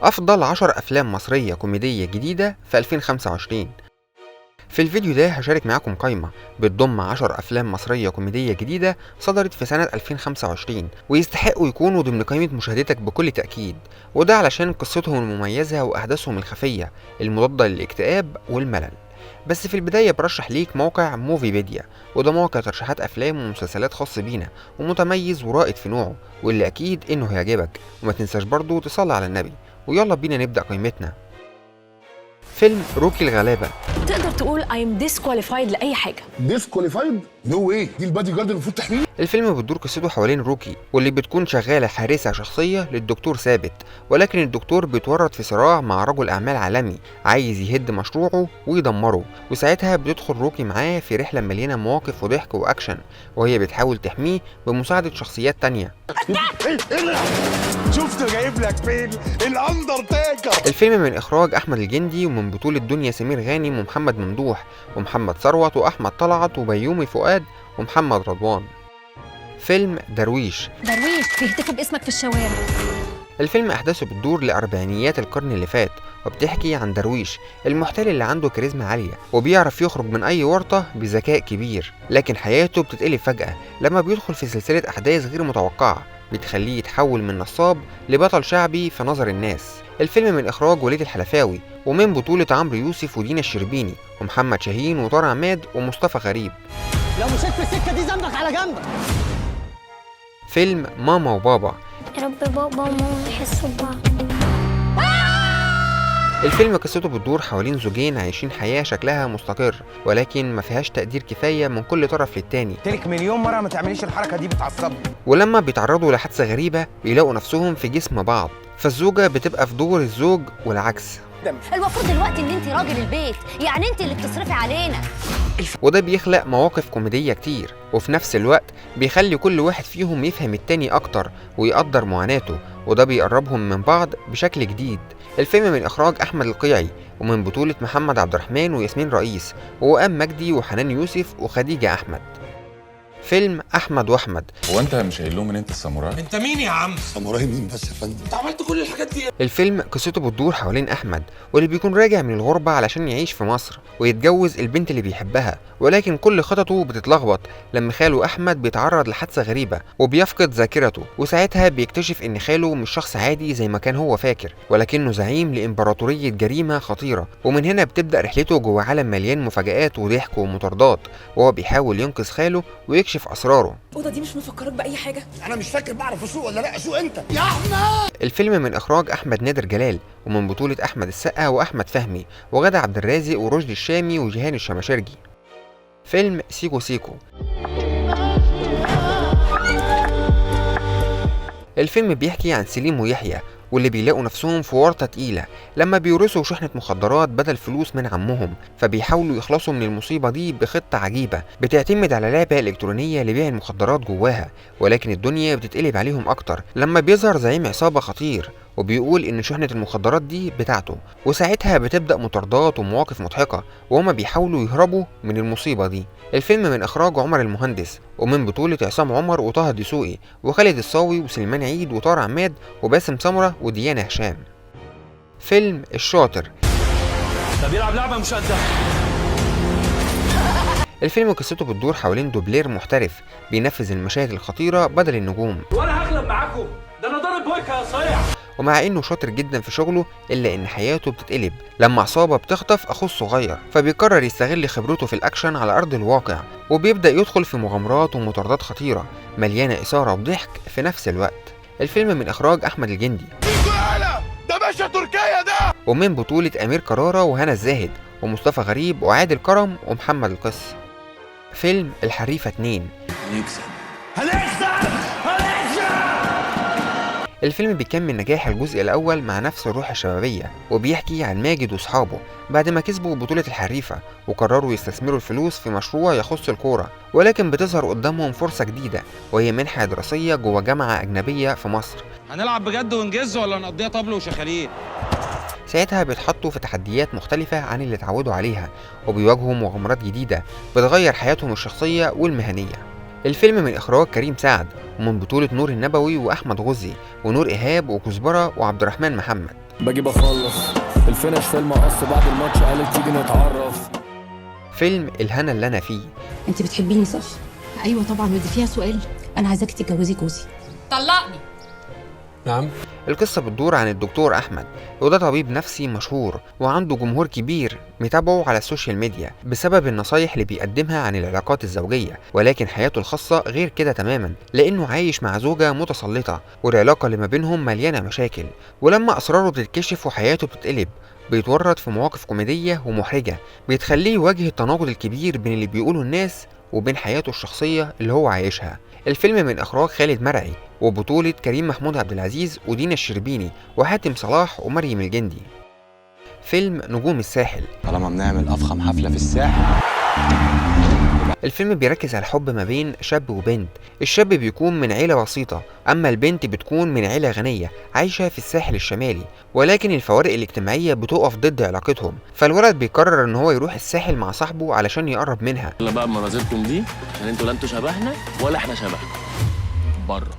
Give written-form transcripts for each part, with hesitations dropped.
أفضل 10 أفلام مصرية كوميدية جديدة في 2025. في الفيديو ده هشارك معاكم قائمة بتضم 10 أفلام مصرية كوميدية جديدة صدرت في سنة 2025 ويستحقوا يكونوا ضمن قائمة مشاهدتك بكل تأكيد، وده علشان قصتهم المميزة وأحداثهم الخفية المضادة للاكتئاب والملل. بس في البداية برشح ليك موقع موفيبيديا، وده موقع ترشيحات أفلام ومسلسلات خاص بينا ومتميز ورائد في نوعه، واللي أكيد إنه هيعجبك. وما تنساش برضو تصلي على النبي. ويلا بينا نبدأ قائمتنا. فيلم روكي الغلابة. تقدر تقول I'm disqualified لأي حاجة. ديسكواليفايد؟ نو واي، دي البادي جارد المفروض تحميه. الفيلم بتدور قصته حوالين روكي، واللي بتكون شغالة حارسة شخصية للدكتور ثابت، ولكن الدكتور بيتورط في صراع مع رجل أعمال عالمي عايز يهد مشروعه ويدمره، وساعتها بتدخل روكي معاه في رحلة مليانة مواقف وضحك وأكشن، وهي بتحاول تحميه بمساعدة شخصيات تانية. شفت جايب لك فين؟ الاندرتيكر. الفيلم من إخراج أحمد الجندي، ومن بطولة دنيا سمير غانم ومحمد ممدوح ومحمد ثروت وأحمد طلعت وبيومي فؤاد ومحمد رضوان. فيلم درويش بيهتفوا باسمك في الشوارع. الفيلم أحداثه بتدور لأربعينيات القرن اللي فات، وبتحكي عن درويش المحتال اللي عنده كاريزما عالية وبيعرف يخرج من أي ورطة بذكاء كبير، لكن حياته بتتقلب فجأة لما بيدخل في سلسلة أحداث غير متوقعة بتخليه يتحول من نصاب لبطل شعبي في نظر الناس. الفيلم من إخراج وليد الحلفاوي، ومن بطولة عمرو يوسف ودينا الشربيني ومحمد شاهين وطارق عماد ومصطفى غريب. لو مشيت في السكه دي ذنبك على جنبك. فيلم ماما وبابا. يا رب بابا وماما يحسوا ببعض. الفيلم قصته بتدور حوالين زوجين عايشين حياة شكلها مستقر، ولكن ما فيهاش تقدير كفاية من كل طرف للتاني. تلك مليون مره ما تعمليش الحركه دي، بتعصبني. ولما بيتعرضوا لحادثة غريبة بيلاقوا نفسهم في جسم بعض، فالزوجة بتبقى في دور الزوج والعكس. المفروض دلوقتي ان انت راجل البيت، يعني انت اللي بتصرفي علينا. وده بيخلق مواقف كوميدية كتير، وفي نفس الوقت بيخلي كل واحد فيهم يفهم التاني أكتر ويقدر معاناته، وده بيقربهم من بعض بشكل جديد. الفيلم من إخراج أحمد القيعي، ومن بطولة محمد عبد الرحمن وياسمين رئيس ووئام مجدي وحنان يوسف وخديجة أحمد. فيلم أحمد وأحمد. هو انت مش قايل لهم ان انت الساموراي؟ انت مين يا عم؟ ساموراي مين بس يا فندم؟ انت عملت كل الحاجات دي؟ الفيلم قصته بتدور حوالين أحمد، واللي بيكون راجع من الغربة علشان يعيش في مصر ويتجوز البنت اللي بيحبها، ولكن كل خططه بتتلخبط لما خاله أحمد بيتعرض لحادثة غريبة وبيفقد ذاكرته، وساعتها بيكتشف إن خاله مش شخص عادي زي ما كان هو فاكر، ولكنه زعيم لإمبراطورية جريمة خطيرة. ومن هنا بتبدأ رحلته جوه عالم مليان مفاجآت وضحك ومطاردات، وهو بيحاول ينقذ خاله ويكشف أسراره. الأوضة دي مش مفكرك بأي حاجة؟ انا مش فاكر بعرف اسوق ولا لا، اسوق انت يا احمد. الفيلم من إخراج أحمد نادر جلال، ومن بطولة أحمد السقا وأحمد فهمي وغادة عبد الرازق ورشدي الشامي وجيهان الشماشرجي. فيلم سيكو سيكو. الفيلم بيحكي عن سليم ويحيى، واللي بيلاقوا نفسهم في ورطة تقيلة لما بيورثوا شحنة مخدرات بدل فلوس من عمهم، فبيحاولوا يخلصوا من المصيبة دي بخطة عجيبة بتعتمد على لعبة إلكترونية لبيع المخدرات جواها، ولكن الدنيا بتتقلب عليهم أكتر لما بيظهر زعيم عصابة خطير وبيقول إن شحنة المخدرات دي بتاعته، وساعتها بتبدأ مطاردات ومواقف مضحكة وهما بيحاولوا يهربوا من المصيبة دي. الفيلم من إخراج عمر المهندس، ومن بطولة عصام عمر وطه دسوقي وخالد الصاوي وسليمان عيد وطارق عماد وباسم سمرة وديانا هشام. فيلم الشاطر. ده بيلعب لعبه مش قدها. الفيلم قصته بتدور حوالين دوبلير محترف بينفذ المشاهد الخطيرة بدل النجوم، وانا هغلب معاكم، ده انا ضارب بويكا يا صيع. ومع انه شاطر جدا في شغله الا ان حياته بتتقلب لما عصابة بتخطف اخوه الصغير، فبيقرر يستغل خبرته في الاكشن على ارض الواقع، وبيبدأ يدخل في مغامرات ومطاردات خطيرة مليانة اثارة وضحك في نفس الوقت. الفيلم من اخراج احمد الجندي، ده باشا تركيا ده. ومن بطولة امير كرارة وهنا الزاهد ومصطفى غريب وعادل كرم ومحمد القس. فيلم الحريفة 2. هنكسب. الفيلم بيكمل نجاح الجزء الأول مع نفس الروح الشبابية، وبيحكي عن ماجد وصحابه بعد ما كسبوا بطولة الحريفة وقرروا يستثمروا الفلوس في مشروع يخص الكورة، ولكن بتظهر قدامهم فرصة جديدة وهي منحة دراسية جوه جامعة أجنبية في مصر. هنلعب بجد ونجز ولا نقضيها طبل وشخاليل؟ ساعتها بيتحطوا في تحديات مختلفة عن اللي اتعودوا عليها، وبيواجهوا مغامرات جديدة بتغير حياتهم الشخصية والمهنية. الفيلم من إخراج كريم سعد، ومن بطولة نور النبوي وأحمد غزي ونور إيهاب وكزبرة وعبد الرحمن محمد. باجي بخلص الفينش في المقص بعد الماتش قالت تيجي نتعرف. فيلم الهنا اللي انا فيه. انت بتحبيني صح؟ ايوه طبعا، ودي فيها سؤال؟ انا عايزاكي تتجوزي جوزي. طلقني. نعم. القصة بتدور عن الدكتور أحمد، وده طبيب نفسي مشهور وعنده جمهور كبير متابعه على السوشيال ميديا بسبب النصايح اللي بيقدمها عن العلاقات الزوجية، ولكن حياته الخاصة غير كده تماما، لأنه عايش مع زوجة متسلطة والعلاقة اللي ما بينهم مليانة مشاكل. ولما أسراره بتتكشف وحياته بتتقلب بيتورط في مواقف كوميدية ومحرجة بتخليه يواجه التناقض الكبير بين اللي بيقوله الناس وبين حياته الشخصية اللي هو عايشها. الفيلم من إخراج خالد مرعي وبطولة كريم محمود عبد العزيز ودينا الشربيني وحاتم صلاح ومريم الجندي. فيلم نجوم الساحل. طالما بنعمل افخم حفله في الساحل. الفيلم بيركز على الحب ما بين شاب وبنت. الشاب بيكون من عيلة بسيطة، أما البنت بتكون من عيلة غنية عايشة في الساحل الشمالي، ولكن الفوارق الاجتماعية بتقف ضد علاقتهم، فالولد بيقرر إن هو يروح الساحل مع صاحبه علشان يقرب منها. يلا بقى مناظركم دي عشان انتوا لا انتوا شبهنا ولا احنا شبهكم. بره.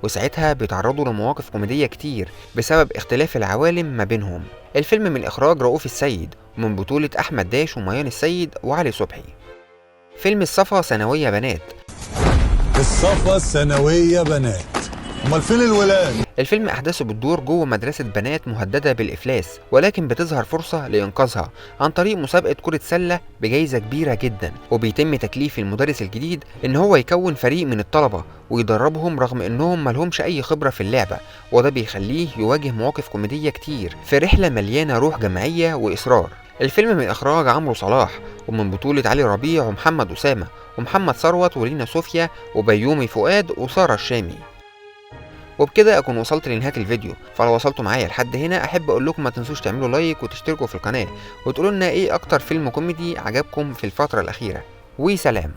وساعتها بيتعرضوا لمواقف كوميدية كتير بسبب اختلاف العوالم ما بينهم. الفيلم من إخراج رؤوف السيد ومن بطولة أحمد داش وميان السيد وعلي صبحي. فيلم الصفا ثانوية بنات. الصفا ثانويه بنات، امال فين الولاد؟ الفيلم أحداثه بتدور جوه مدرسة بنات مهددة بالإفلاس، ولكن بتظهر فرصة لإنقاذها عن طريق مسابقة كرة سلة بجائزة كبيرة جدا، وبيتم تكليف المدرس الجديد إن هو يكون فريق من الطلبة ويدربهم رغم إنهم ملهمش أي خبرة في اللعبة، وده بيخليه يواجه مواقف كوميدية كتير في رحلة مليانة روح جماعية وإصرار. الفيلم من إخراج عمرو صلاح ومن بطولة علي ربيع ومحمد أسامة ومحمد ثروت ولينا صوفيا وبيومي فؤاد وسارة الشامي. وبكده اكون وصلت لنهايه الفيديو، فلو وصلتوا معايا لحد هنا احب اقول لكم ما تنسوش تعملوا لايك وتشتركوا في القناه وتقولوا لنا ايه اكتر فيلم كوميدي عجبكم في الفتره الاخيره، وسلام.